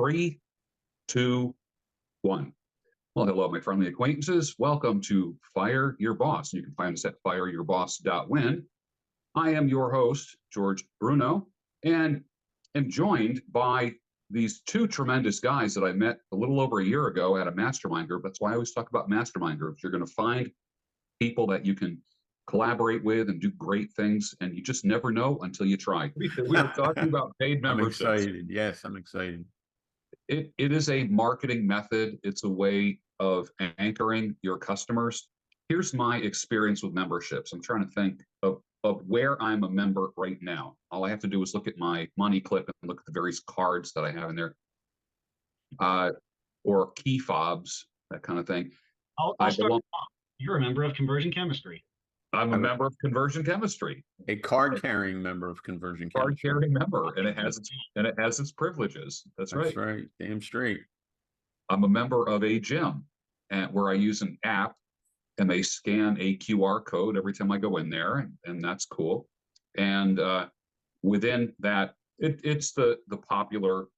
Three, two, one. Well, hello, my friendly acquaintances. Welcome to Fire Your Boss. You can find us at fireyourboss.win. I am your host, George Bruno, and am joined by these two tremendous guys that I met a little over a year ago at a mastermind group. That's why I always talk about mastermind groups. You're going to find people that you can collaborate with and do great things, and you just never know until you try. We were talking about paid memberships. I'm excited. Yes, I'm excited. It is a marketing method. It's a way of anchoring your customers. Here's my experience with memberships. I'm trying to think of where I'm a member right now. All I have to do is look at my money clip and look at the various cards that I have in there, or key fobs, that kind of thing. I'll start. You're a member of Conversion Chemistry. I'm a member of Conversion Chemistry. A card-carrying member of Conversion Chemistry. Card-carrying member, and it has its privileges. That's right. That's right. Damn straight. I'm a member of a gym, and where I use an app, and they scan a QR code every time I go in there, and that's cool. And within that, it's the popular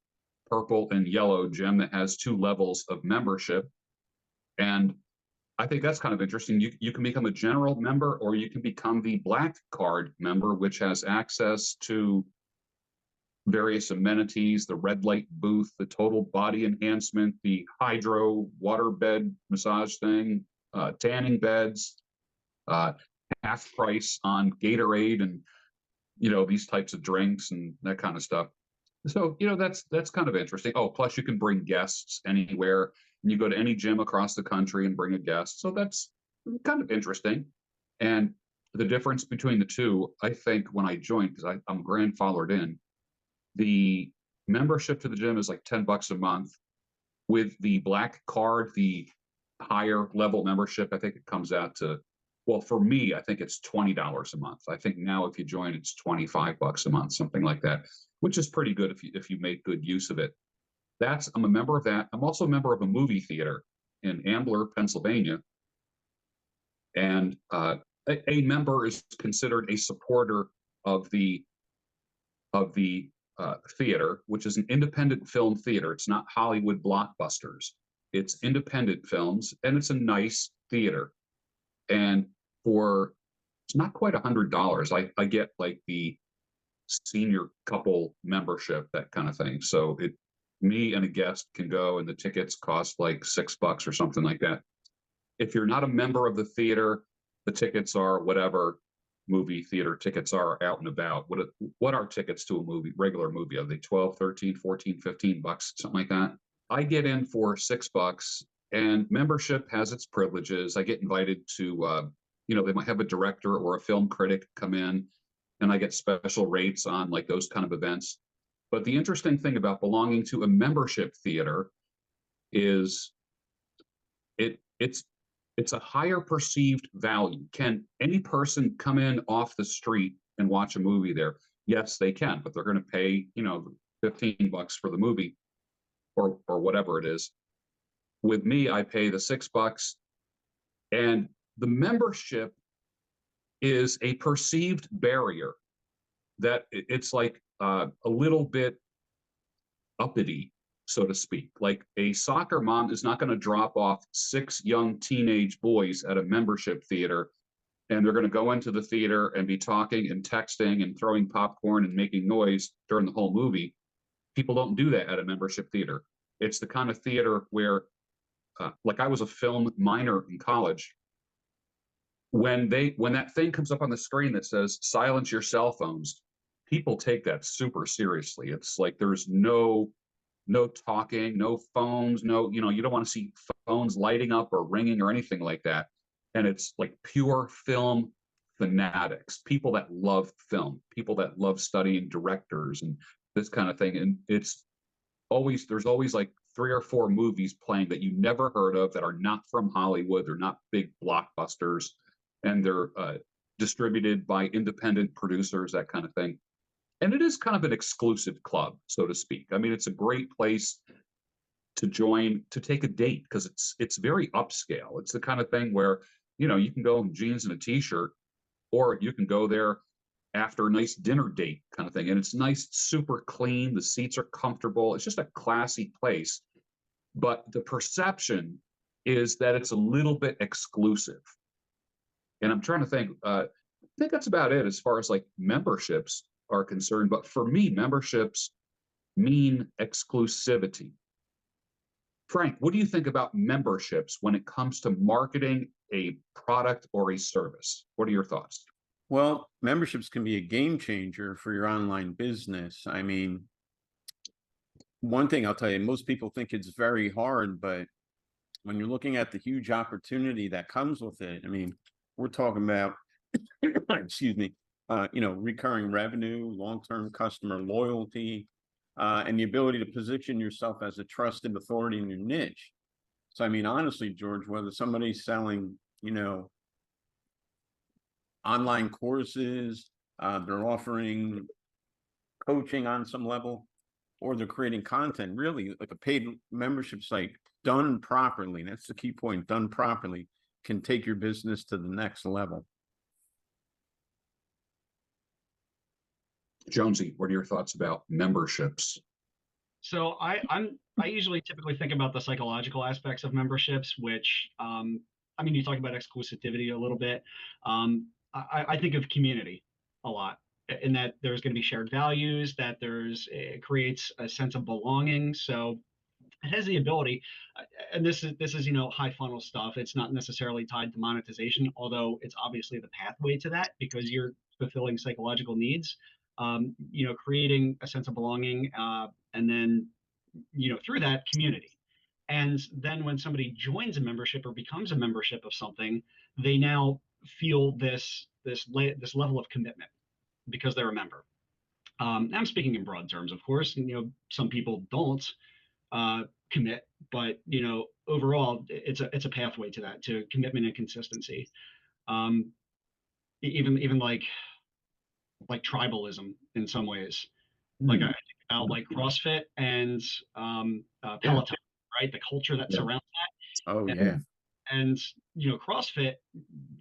purple and yellow gym that has 2 levels of membership, and I think that's kind of interesting. You can become a general member, or you can become the black card member, which has access to various amenities, the red light booth, the total body enhancement, the hydro water bed massage thing, tanning beds, half price on Gatorade, and these types of drinks and that kind of stuff. So that's kind of interesting. Oh, plus you can bring guests anywhere. And you go to any gym across the country and bring a guest. So that's kind of interesting. And the difference between the two, I think, when I joined, because I'm grandfathered in, the membership to the gym is like $10 a month. With the black card, the higher level membership, I think it comes out to, well, for me, I think it's $20 a month. I think now if you join, it's $25 a month, something like that, which is pretty good if you make good use of it. I'm a member of that. I'm also a member of a movie theater in Ambler, Pennsylvania. And a member is considered a supporter of the theater, which is an independent film theater. It's not Hollywood blockbusters. It's independent films, and it's a nice theater. And it's not quite $100. I get like the senior couple membership, that kind of thing. So me and a guest can go, and the tickets cost like $6 or something like that. If you're not a member of the theater, the tickets are whatever movie theater tickets are out and about. What are tickets to a movie, regular movie? Are they 12, 13, 14, $15, something like that? I get in for $6, and membership has its privileges. I get invited to, they might have a director or a film critic come in, and I get special rates on like those kind of events. But the interesting thing about belonging to a membership theater is it's a higher perceived value. Can any person come in off the street and watch a movie there? Yes, they can, but they're going to pay, $15 for the movie or whatever it is. With me, I pay the $6, and the membership is a perceived barrier that it's like a little bit uppity, so to speak. Like a soccer mom is not going to drop off 6 young teenage boys at a membership theater, and they're going to go into the theater and be talking and texting and throwing popcorn and making noise during the whole movie. People don't do that at a membership theater. It's the kind of theater where, like I was a film minor in college. When that thing comes up on the screen that says silence your cell phones, people take that super seriously. It's like there's no talking, no phones, you don't want to see phones lighting up or ringing or anything like that. And it's like pure film fanatics, people that love film, people that love studying directors and this kind of thing. And there's always like 3 or 4 movies playing that you never heard of, that are not from Hollywood. They're not big blockbusters, and they're distributed by independent producers, that kind of thing. And it is kind of an exclusive club, so to speak. I mean, it's a great place to join, to take a date, because it's very upscale. It's the kind of thing where, you can go in jeans and a t-shirt, or you can go there after a nice dinner date kind of thing. And it's nice, super clean. The seats are comfortable. It's just a classy place. But the perception is that it's a little bit exclusive. And I'm trying to think, I think that's about it as far as like memberships are concerned. But for me, memberships mean exclusivity. Frank, what do you think about memberships when it comes to marketing a product or a service? What are your thoughts? Well, memberships can be a game changer for your online business. I mean, one thing I'll tell you, most people think it's very hard, but when you're looking at the huge opportunity that comes with it, I mean, we're talking about, excuse me, recurring revenue, long-term customer loyalty, and the ability to position yourself as a trusted authority in your niche. So, I mean, honestly, George, whether somebody's selling, online courses, they're offering coaching on some level, or they're creating content, really like a paid membership site done properly. That's the key point. Done properly can take your business to the next level. Jonesy, what are your thoughts about memberships? So I usually typically think about the psychological aspects of memberships, which I mean, you talk about exclusivity a little bit. I think of community a lot, in that there's going to be shared values, that it creates a sense of belonging. So it has the ability, and this is high funnel stuff. It's not necessarily tied to monetization, although it's obviously the pathway to that because you're fulfilling psychological needs. Creating a sense of belonging, and then through that, community. And then when somebody joins a membership or becomes a membership of something, they now feel this level of commitment because they're a member. I'm speaking in broad terms, of course. Some people don't commit, but overall, it's a pathway to that, to commitment and consistency. Even like tribalism in some ways. Like I think about like CrossFit and Peloton, right? The culture that surrounds that. Oh, yeah. And CrossFit,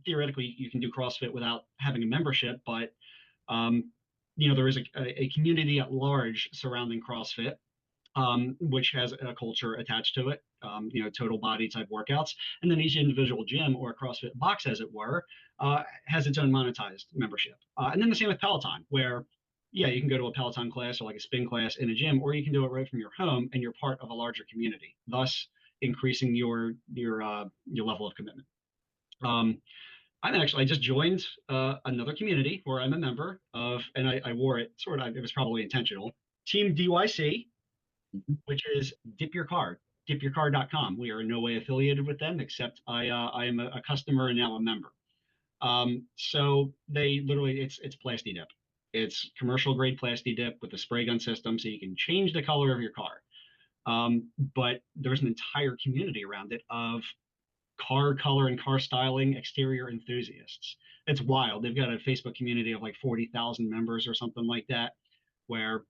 theoretically, you can do CrossFit without having a membership, but there is a community at large surrounding CrossFit, which has a culture attached to it, total body type workouts. And then each individual gym or CrossFit box, as it were, has its own monetized membership. And then the same with Peloton, where, yeah, you can go to a Peloton class or like a spin class in a gym, or you can do it right from your home and you're part of a larger community, thus increasing your level of commitment. I just joined another community where I'm a member of, and I wore it sort of, it was probably intentional, Team DYC, which is Dip Your Card, dipyourcard.com. We are in no way affiliated with them, except I am a customer and now a member. So they literally, it's Plasti Dip. It's commercial grade Plasti Dip with a spray gun system, so you can change the color of your car. But there's an entire community around it of car color and car styling exterior enthusiasts. It's wild. They've got a Facebook community of like 40,000 members or something like that, where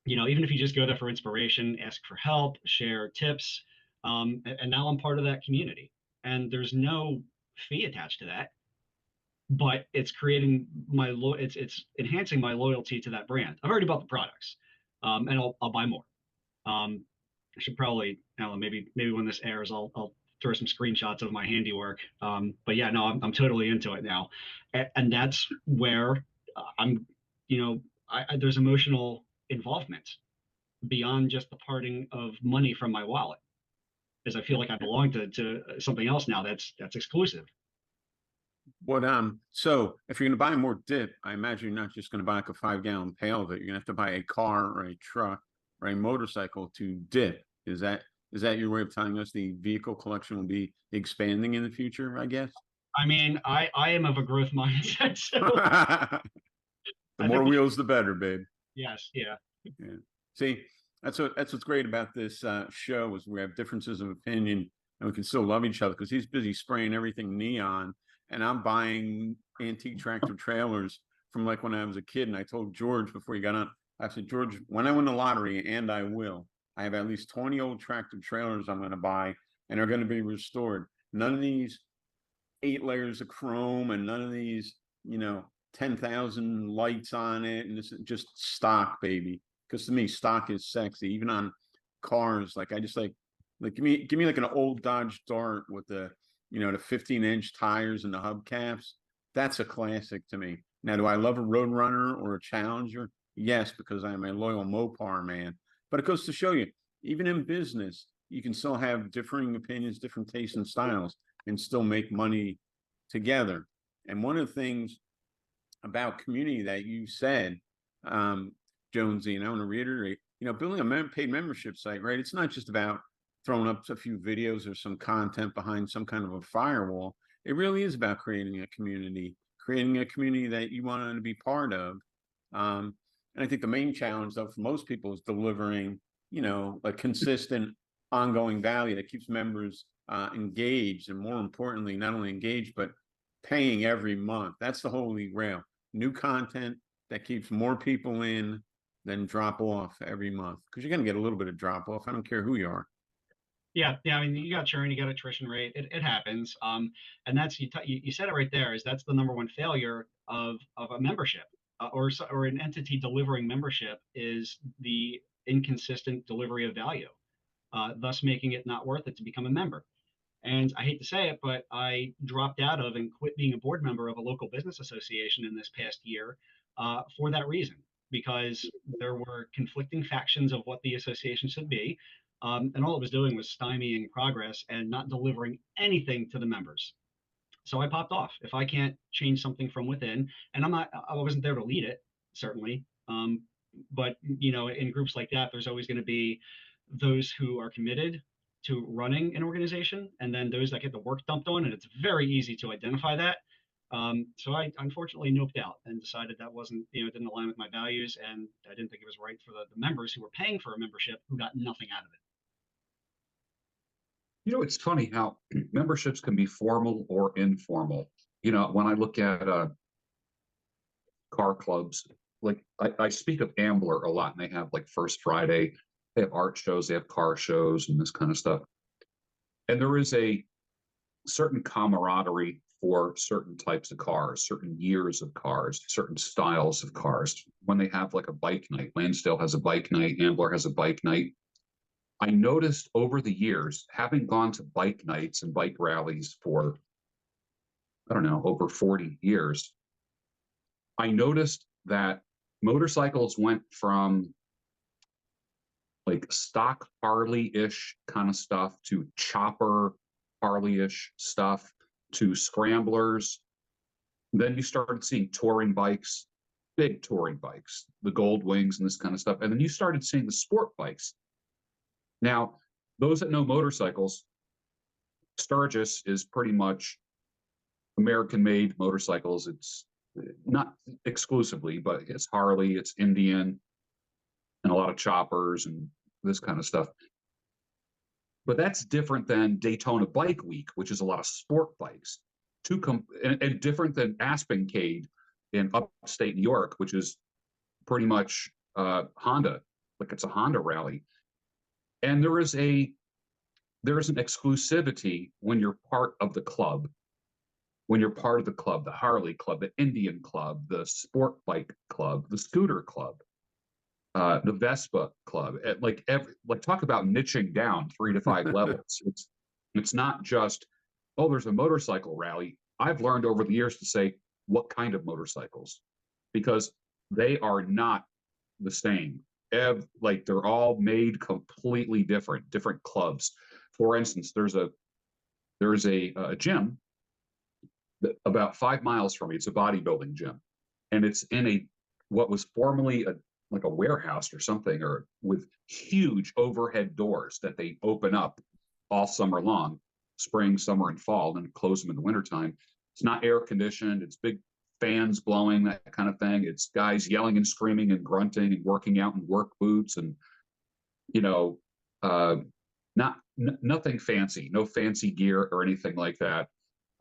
even if you just go there for inspiration, ask for help, share tips, and now I'm part of that community. And there's no fee attached to that, but it's creating it's enhancing my loyalty to that brand. I've already bought the products, and I'll buy more. I should probably, Alan, maybe when this airs, I'll throw some screenshots of my handiwork. But yeah, no, I'm totally into it now, and that's where I'm. There's emotional involvement beyond just the parting of money from my wallet, because I feel like I belong to something else now that's exclusive. So if you're going to buy more dip, I imagine you're not just going to buy like a 5-gallon pail of it. You're going to have to buy a car or a truck or a motorcycle to dip. Is that your way of telling us the vehicle collection will be expanding in the future, I guess? I mean, I am of a growth mindset, so the more wheels, the better, babe. Yes, yeah. Yeah. See, that's what's great about this show, is we have differences of opinion and we can still love each other, because he's busy spraying everything neon and I'm buying antique tractor trailers from like when I was a kid. And I told George before he got on, I said, George, when I win the lottery, and I will, I have at least 20 old tractor trailers I'm going to buy, and they're going to be restored. None of these 8 layers of chrome and none of these, 10,000 lights on it, and this is just stock, baby. Because to me, stock is sexy, even on cars. Like I just like give me like an old Dodge Dart with the the 15-inch tires and the hubcaps. That's a classic to me. Now, do I love a Roadrunner or a Challenger? Yes, because I am a loyal Mopar man. But it goes to show you, even in business, you can still have differing opinions, different tastes and styles, and still make money together. And one of the things about community that you said, Jonesy, and I want to reiterate, building a paid membership site, right? It's not just about throwing up a few videos or some content behind some kind of a firewall. It really is about creating a community that you want to be part of. And I think the main challenge, though, for most people is delivering, a consistent, ongoing value that keeps members engaged, and more importantly, not only engaged, but paying every month. That's the holy grail. New content that keeps more people in than drop off every month, because you're going to get a little bit of drop off. I don't care who you are. Yeah, yeah. I mean, you got churn, you got attrition rate. It happens. And that's you said it right there. Is that's the number one failure of a membership, or an entity delivering membership, is the inconsistent delivery of value, thus making it not worth it to become a member. And I hate to say it, but I dropped out of and quit being a board member of a local business association in this past year, for that reason, because there were conflicting factions of what the association should be. And all it was doing was stymieing progress and not delivering anything to the members. So I popped off. If I can't change something from within, and I wasn't there to lead it, certainly. But in groups like that, there's always going to be those who are committed to running an organization, and then those that get the work dumped on, and it's very easy to identify that. So I unfortunately noped out and decided that wasn't, didn't align with my values, and I didn't think it was right for the members who were paying for a membership who got nothing out of it. It's funny how memberships can be formal or informal. When I look at car clubs, like I speak of Ambler a lot, and they have like First Friday, they have art shows, they have car shows, and this kind of stuff. And there is a certain camaraderie for certain types of cars, certain years of cars, certain styles of cars. When they have like a bike night, Lansdale has a bike night, Ambler has a bike night. I noticed over the years, having gone to bike nights and bike rallies for, I don't know, over 40 years, I noticed that motorcycles went from like stock Harley-ish kind of stuff to chopper Harley-ish stuff to scramblers. Then you started seeing touring bikes, big touring bikes, the Gold Wings and this kind of stuff. And then you started seeing the sport bikes. Now, those that know motorcycles, Sturgis is pretty much American-made motorcycles. It's not exclusively, but it's Harley, it's Indian, and a lot of choppers and this kind of stuff. But that's different than Daytona Bike Week, which is a lot of sport bikes. And different than Aspencade in upstate New York, which is pretty much Honda, like it's a Honda rally. And there is an exclusivity when you're part of the club. When you're part of the club, the Harley Club, the Indian Club, the Sport Bike Club, the Scooter Club, the Vespa Club. Like talk about niching down 3 to 5 levels. It's not just, oh, there's a motorcycle rally. I've learned over the years to say what kind of motorcycles, because they are not the same. Like they're all made completely different clubs. For instance, there's a gym that about 5 miles from me. It's a bodybuilding gym, and it's in what was formerly like a warehouse or something, or with huge overhead doors that they open up all summer long, spring, summer, and fall, and close them in the wintertime. It's not air conditioned. It's big fans blowing, that kind of thing. It's guys yelling and screaming and grunting and working out in work boots, and nothing fancy, no fancy gear or anything like that.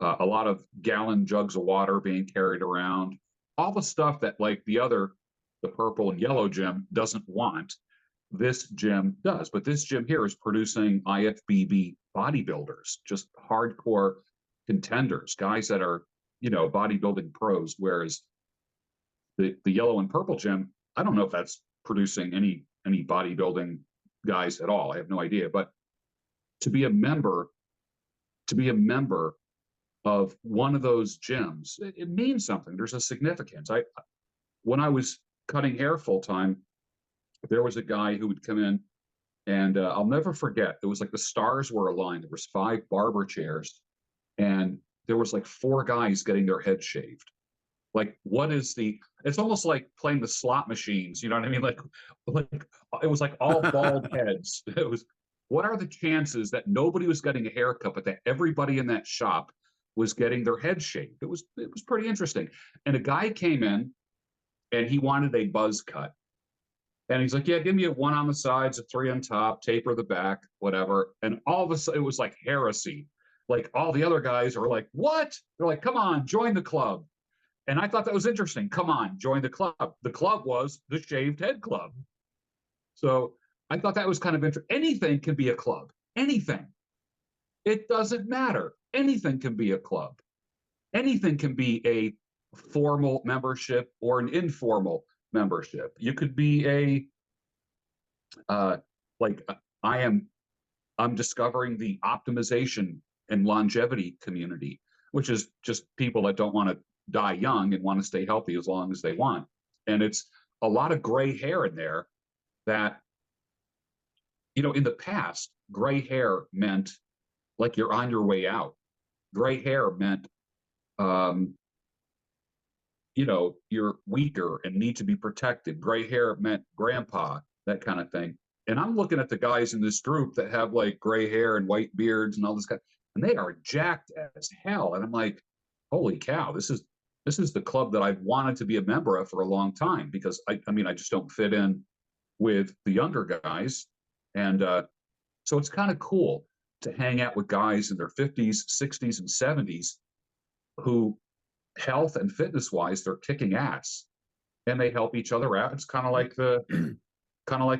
A lot of gallon jugs of water being carried around, all the stuff that like the purple and yellow gym doesn't want, this gym does. But this gym here is producing IFBB bodybuilders, just hardcore contenders, guys that are bodybuilding pros, whereas the yellow and purple gym, I don't know if that's producing any bodybuilding guys at all. I have no idea. But to be a member, of one of those gyms, it means something. There's a significance. When I was cutting hair full time, there was a guy who would come in, and I'll never forget. It was like the stars were aligned. There was 5 barber chairs, and there was like 4 guys getting their heads shaved. Like, what is the? It's almost like playing the slot machines. You know what I mean? Like it was like all bald heads. It was. What are the chances that nobody was getting a haircut, but that everybody in that shop was getting their head shaved? It was pretty interesting. And a guy came in, and he wanted a buzz cut. And he's like, yeah, give me a 1 on the sides, a 3 on top, taper the back, whatever. And all of a sudden, it was like heresy. Like, all the other guys are like, what? They're like, come on, join the club. And I thought that was interesting. Come on, join the club. The club was the Shaved Head Club. So I thought that was kind of interesting. Anything can be a club. Anything. It doesn't matter. Anything can be a club. Anything can be a formal membership or an informal membership. You could be I'm discovering the optimization and longevity community, which is just people that don't want to die young and want to stay healthy as long as they want. And it's a lot of gray hair in there that, in the past, gray hair meant like you're on your way out. Gray hair meant, you're weaker and need to be protected. Gray hair meant grandpa, that kind of thing. And I'm looking at the guys in this group that have like gray hair and white beards and all this and they are jacked as hell. And I'm like, holy cow, this is the club that I've wanted to be a member of for a long time, because I just don't fit in with the younger guys. And so it's kind of cool to hang out with guys in their 50s, 60s, and 70s who, health and fitness wise, they're kicking ass and they help each other out. It's kind of like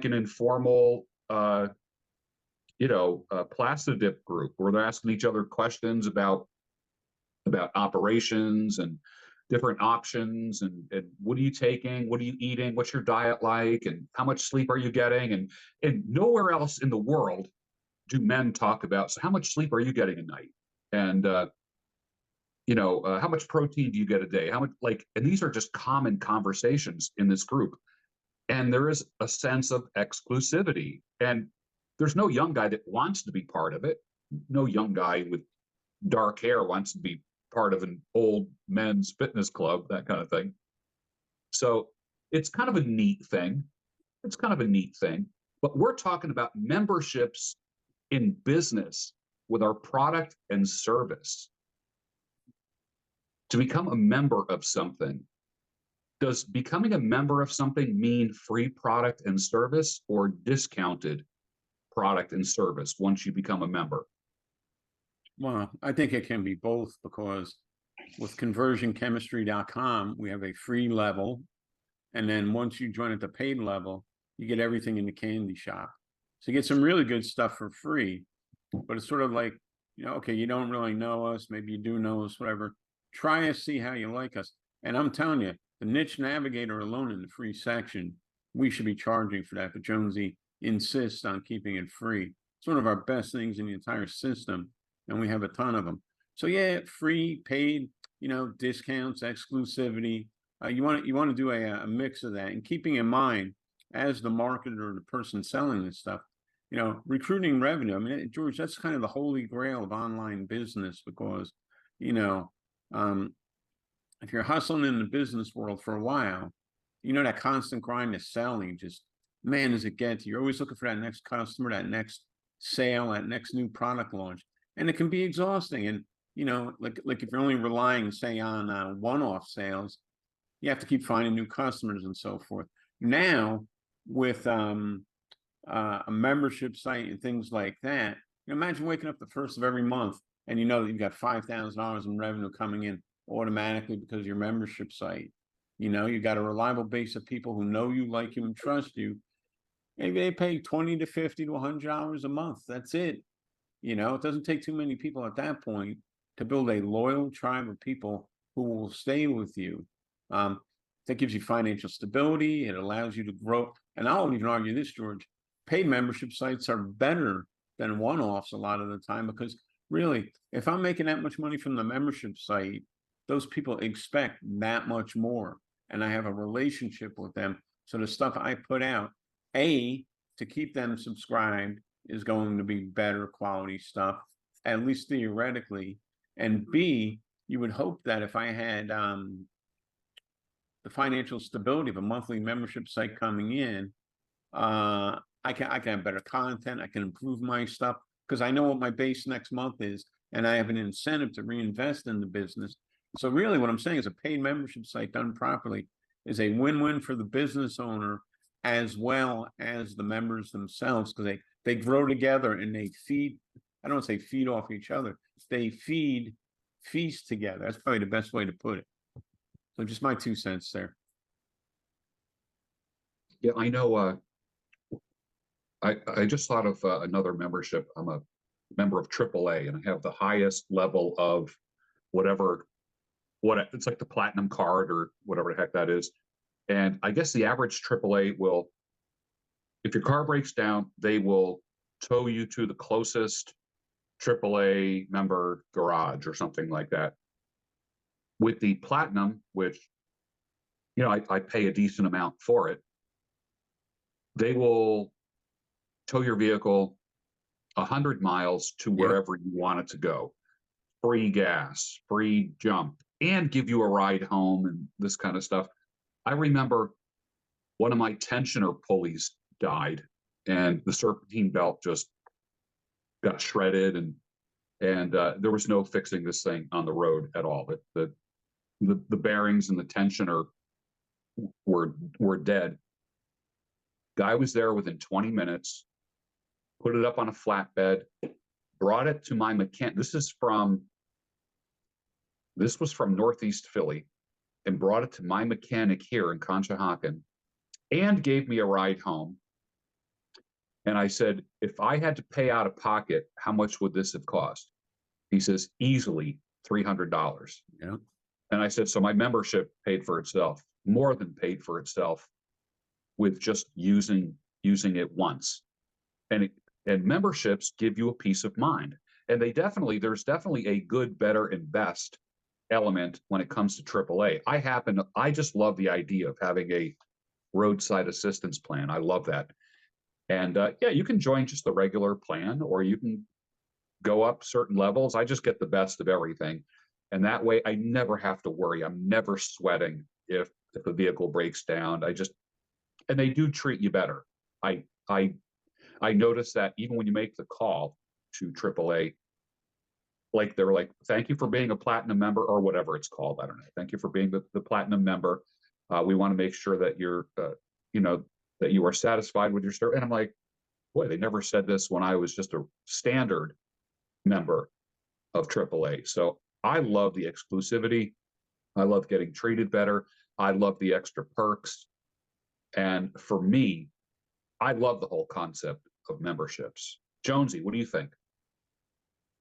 an informal plastidip group where they're asking each other questions about operations and different options, and what are you taking, what are you eating, what's your diet like, and how much sleep are you getting, and nowhere else in the world do men talk about, so how much sleep are you getting a night, and how much protein do you get a day, how much, and these are just common conversations in this group. And there is a sense of exclusivity, and there's no young guy that wants to be part of it. No young guy with dark hair wants to be part of an old men's fitness club, that kind of thing. So it's kind of a neat thing. But we're talking about memberships in business with our product and service. To become a member of something, does becoming a member of something mean free product and service or discounted product and service once you become a member? Well, I think it can be both, because with conversionchemistry.com, we have a free level. And then once you join at the paid level, you get everything in the candy shop. So you get some really good stuff for free, but it's sort of like, okay, you don't really know us. Maybe you do know us, whatever. Try us, see how you like us. And I'm telling you, the niche navigator alone in the free section, we should be charging for that. But Jonesy insists on keeping it free. It's one of our best things in the entire system, and we have a ton of them. So yeah, free, paid, discounts, exclusivity. You want to do a mix of that, and keeping in mind, as the marketer or the person selling this stuff, recruiting revenue. I mean, George, that's kind of the holy grail of online business, because, if you're hustling in the business world for a while, that constant grind of selling, just, man, does it get to you. You're always looking for that next customer, that next sale, that next new product launch. And it can be exhausting. And, like if you're only relying, say, on one-off sales, you have to keep finding new customers and so forth. Now, with a membership site and things like that, imagine waking up the first of every month and you know that you've got $5,000 in revenue coming in automatically because of your membership site. You've got a reliable base of people who know you, like you, and trust you. Maybe they pay $20 to $50 to $100 a month. That's it. It doesn't take too many people at that point to build a loyal tribe of people who will stay with you. That gives you financial stability. It allows you to grow. And I'll even argue this, George, paid membership sites are better than one-offs a lot of the time, because really, if I'm making that much money from the membership site, those people expect that much more. And I have a relationship with them. So the stuff I put out, A, to keep them subscribed, is going to be better quality stuff, at least theoretically. And B, you would hope that if I had the financial stability of a monthly membership site coming in, I can have better content. I can improve my stuff because I know what my base next month is, and I have an incentive to reinvest in the business. So really, what I'm saying is a paid membership site done properly is a win-win for the business owner as well as the members themselves, because they grow together and they feed. I don't want to say feed off each other. They feast together. That's probably the best way to put it. So just my 2 cents there. Yeah, I know. I just thought of another membership. I'm a member of AAA, and I have the highest level of whatever, what it's like the platinum card or whatever the heck that is. And I guess the average AAA will, if your car breaks down, they will tow you to the closest AAA member garage or something like that. With the platinum, which, you know, I pay a decent amount for it, they will tow your vehicle 100 miles to wherever you want it to go. Free gas, free jump, and give you a ride home and this kind of stuff. I remember one of my tensioner pulleys died, and the serpentine belt just got shredded, and there was no fixing this thing on the road at all. The bearings and the tensioner were dead. Guy was there within 20 minutes, put it up on a flatbed, brought it to my mechanic. This was from Northeast Philly, and brought it to my mechanic here in Conshohocken, and gave me a ride home. And I said, if I had to pay out of pocket, how much would this have cost? He says, easily $300. Yeah. And I said, so my membership paid for itself, more than paid for itself, with just using it once. And memberships give you a peace of mind. And there's definitely a good, better, and best element when it comes to AAA. I just love the idea of having a roadside assistance plan. I love that. And yeah, you can join just the regular plan, or you can go up certain levels. I just get the best of everything. And that way I never have to worry. I'm never sweating if the vehicle breaks down. And they do treat you better. I noticed that even when you make the call to AAA, like they're like, thank you for being a platinum member, or whatever it's called. I don't know. Thank you for being the platinum member. We want to make sure that you're, that you are satisfied with your service. And I'm like, boy, they never said this when I was just a standard member of AAA. So I love the exclusivity. I love getting treated better. I love the extra perks. And for me, I love the whole concept of memberships. Jonesy, what do you think?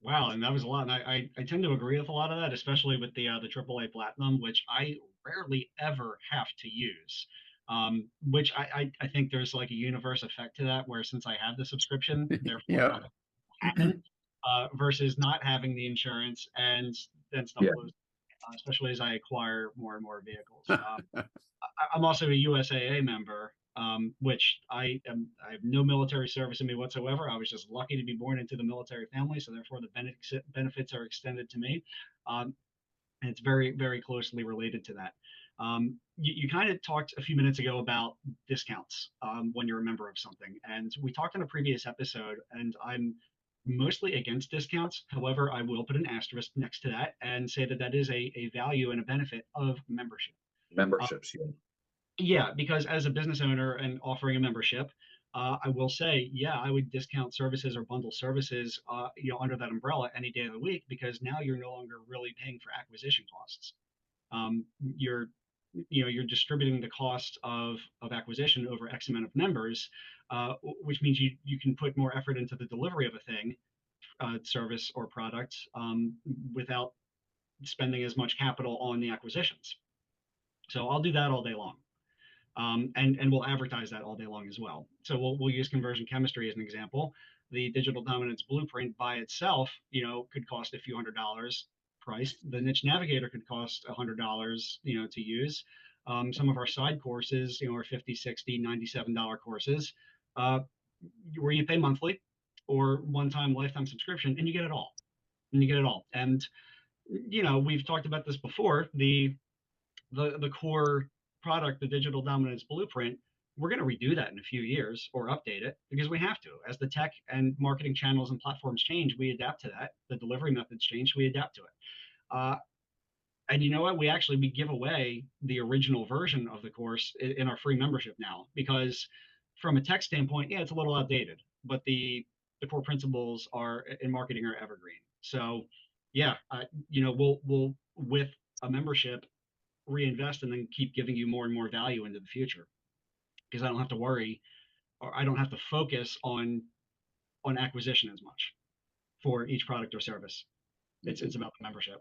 Wow, and that was a lot. And I tend to agree with a lot of that, especially with the AAA Platinum, which I rarely ever have to use. Which I think there's like a universe effect to that, where since I have the subscription, therefore Yeah. nothing will happen, versus not having the insurance and then stuff Yeah. goes, especially as I acquire more and more vehicles. I'm also a USAA member, which I have no military service in me whatsoever. I was just lucky to be born into the military family, so therefore the benefits are extended to me. And it's very, very closely related to that. You kind of talked a few minutes ago about discounts when you're a member of something, and we talked in a previous episode, and I'm mostly against discounts. However, I will put an asterisk next to that and say that that is a value and a benefit of membership. Memberships, yeah. Yeah, because as a business owner and offering a membership, I will say, yeah, I would discount services or bundle services, under that umbrella any day of the week, because now you're no longer really paying for acquisition costs. Um, you're, you're distributing the cost of acquisition over X amount of members, which means you can put more effort into the delivery of a thing, service or product, without spending as much capital on the acquisitions. So I'll do that all day long. And we'll advertise that all day long as well. So we'll use conversion chemistry as an example. The digital dominance blueprint by itself, could cost a few $100s priced. The niche navigator could cost $100, to use. Some of our side courses, are 50, 60, $97 courses, where you pay monthly or one-time lifetime subscription, and you get it all. And you get it all. And we've talked about this before. The core product, the digital dominance blueprint, we're going to redo that in a few years or update it because we have to. As the tech and marketing channels and platforms change, we adapt to that. The delivery methods change, we adapt to it. And you know what? We give away the original version of the course in our free membership now, because from a tech standpoint, yeah, it's a little outdated, but the core principles are in marketing are evergreen. So yeah, we'll with a membership reinvest and then keep giving you more and more value into the future, because I don't have to worry, or I don't have to focus on acquisition as much for each product or service. It's about the membership.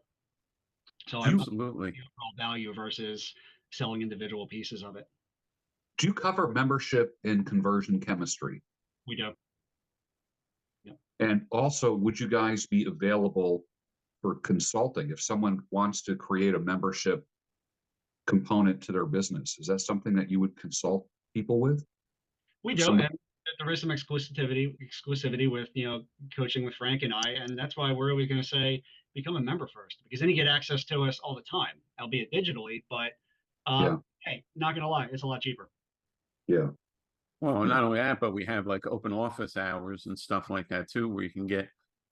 So I'm Absolutely. overall value versus selling individual pieces of it. Do you cover membership in conversion chemistry? We do. And also, would you guys be available for consulting if someone wants to create a membership component to their business? Is that something that you would consult people with? We do, and there is some exclusivity with coaching with Frank and I, and that's why we're always going to say become a member first, because then you get access to us all the time, albeit digitally. But hey, not going to lie, it's a lot cheaper. Yeah. Well, not only that, but we have like open office hours and stuff like that too, where you can get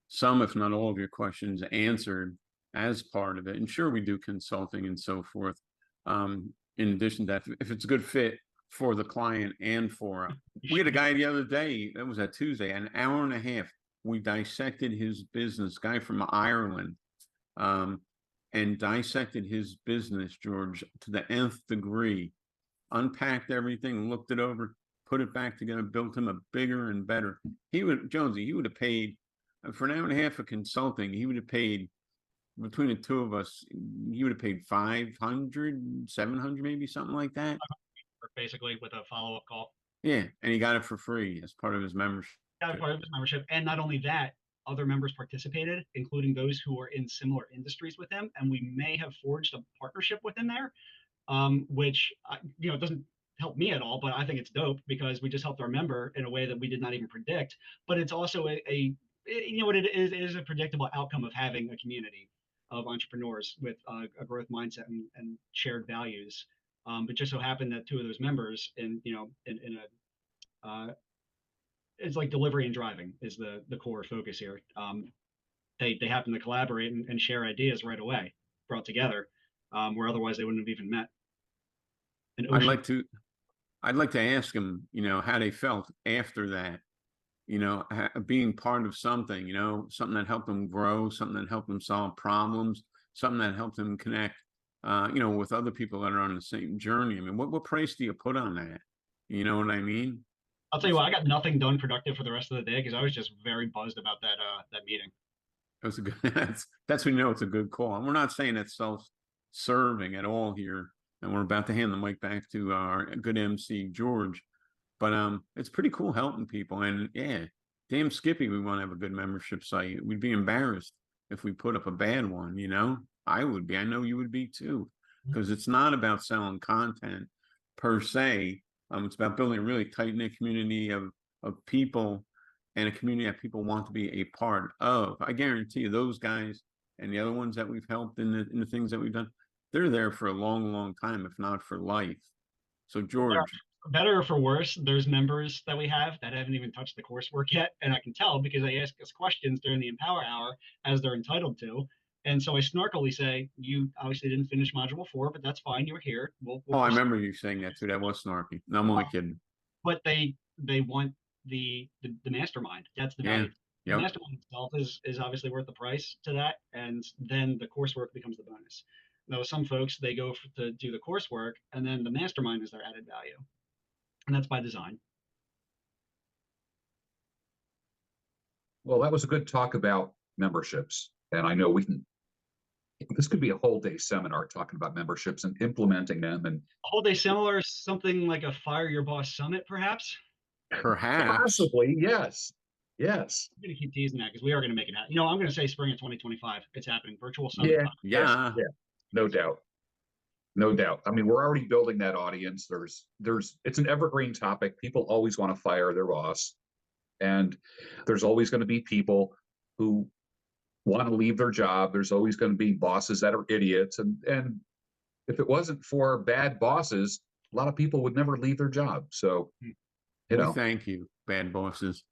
some, if not all, of your questions answered as part of it. And sure, we do consulting and so forth. In addition to that, if it's a good fit for the client and for we had a guy the other day, that was that Tuesday, an hour and a half. We dissected his business, guy from Ireland, and dissected his business, George, to the nth degree, unpacked everything, looked it over, put it back together, built him a bigger and better. Jonesy, he would have paid for an hour and a half of consulting. He would have paid, between the two of us, he would have paid 500, 700, maybe something like that. Basically, with a follow-up call. Yeah, and he got it for free as part of his membership. And not only that, other members participated, including those who are in similar industries with him, and we may have forged a partnership with him there, which it doesn't help me at all, but I think it's dope because we just helped our member in a way that we did not even predict. But it's also what it is a predictable outcome of having a community of entrepreneurs with a growth mindset and shared values. But just so happened that two of those members it's like delivery and driving is the core focus here. They happen to collaborate and share ideas right away, brought together, where otherwise they wouldn't have even met. I'd like to ask them, how they felt after that, being part of something, something that helped them grow, something that helped them solve problems, something that helped them connect, with other people that are on the same journey. I mean, what price do you put on that? You know what I mean? I'll tell you what, I got nothing done productive for the rest of the day because I was just very buzzed about that meeting. It was a good, that's when it's a good call. And we're not saying it's self-serving at all here. And we're about to hand the mic back to our good MC, George. But it's pretty cool helping people. And yeah, damn Skippy, we want to have a good membership site. We'd be embarrassed if we put up a bad one, I would be. I know you would be too. Because it's not about selling content per se. It's about building a really tight-knit community of people and a community that people want to be a part of. I guarantee you those guys and the other ones that we've helped in the things that we've done, they're there for a long, long time, if not for life. So George. For better or for worse, there's members that we have that haven't even touched the coursework yet. And I can tell because they ask us questions during the Empower Hour as they're entitled to. And so I snarkily say, you obviously didn't finish module 4, but that's fine. You're here. We'll I remember you saying that too. That was snarky. No, I'm only kidding. But they want the mastermind. That's the value. The mastermind itself is obviously worth the price to that. And then the coursework becomes the bonus. Now, some folks, they go to do the coursework and then the mastermind is their added value. And that's by design. Well, that was a good talk about memberships. And I know we can This could be a whole day seminar talking about memberships and implementing them, and A whole day similar, something like a Fire Your Boss Summit, perhaps. Perhaps. possibly, yes, yes, I'm going to keep teasing that because we are going to make it happen. I'm going to say spring of 2025. It's happening. Virtual summit. yeah, yes, Yeah. yeah, no doubt. No doubt. I mean, we're already building that audience. It's an evergreen topic. People always want to fire their boss. And there's always going to be people who want to leave their job. There's always going to be bosses that are idiots. And if it wasn't for bad bosses, a lot of people would never leave their job. So, We thank you, bad bosses.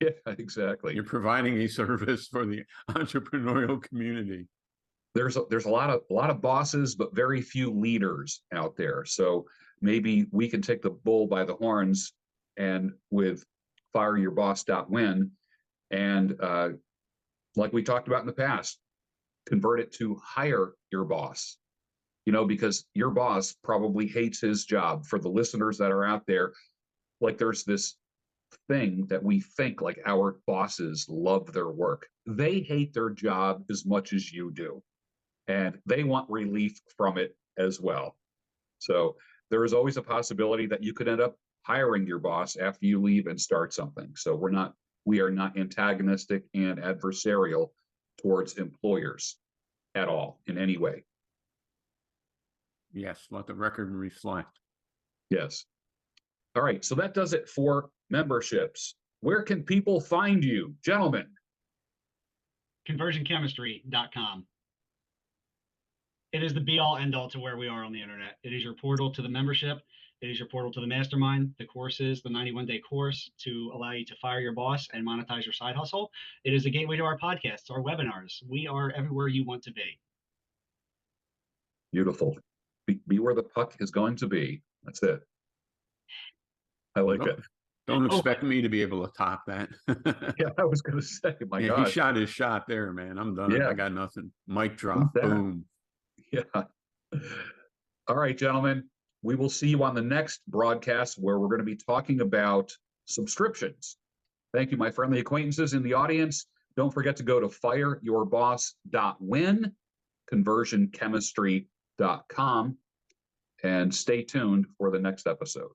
yeah, exactly. You're providing a service for the entrepreneurial community. There's a lot of bosses, but very few leaders out there. So maybe we can take the bull by the horns, and with fireyourboss.win, and like we talked about in the past, convert it to hire your boss. Because your boss probably hates his job. For the listeners that are out there, like, there's this thing that we think like our bosses love their work. They hate their job as much as you do, and they want relief from it as well. So there is always a possibility that you could end up hiring your boss after you leave and start something. So we are not antagonistic and adversarial towards employers at all in any way. Yes, let the record reflect. Yes. All right. So that does it for memberships. Where can people find you, gentlemen? Conversionchemistry.com. It is the be all end all to where we are on the internet. It is your portal to the membership. It is your portal to the mastermind, the courses, the 91-day course to allow you to fire your boss and monetize your side hustle. It is a gateway to our podcasts, our webinars. We are everywhere you want to be. Beautiful. Be where the puck is going to be. That's it. I like it. Don't expect me to be able to top that. Yeah, I was going to say, my yeah, God. he shot his shot there, man. I'm done. Yeah. I got nothing. Mic drop. Boom. Yeah. All right, gentlemen. We will see you on the next broadcast, where we're going to be talking about subscriptions. Thank you, my friendly acquaintances in the audience. Don't forget to go to fireyourboss.win, conversionchemistry.com, and stay tuned for the next episode.